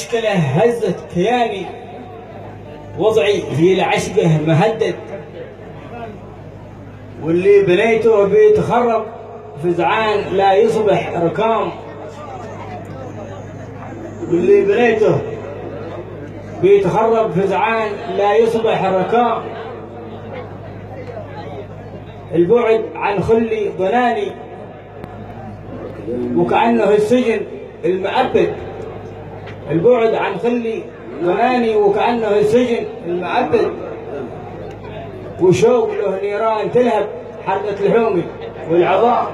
مشكلة هزت كياني، وضعي في العشقة مهدد، واللي بنيته بيتخرب فزعان لا يصبح ركام، واللي بنيته بيتخرب فزعان لا يصبح ركام. البعد عن خلي ضناني وكأنه السجن المأبد، البعد عن خلي ضناني وكأنه السجن المأبد، وشوق له نيران تلهب حرقة لحومي والعظام.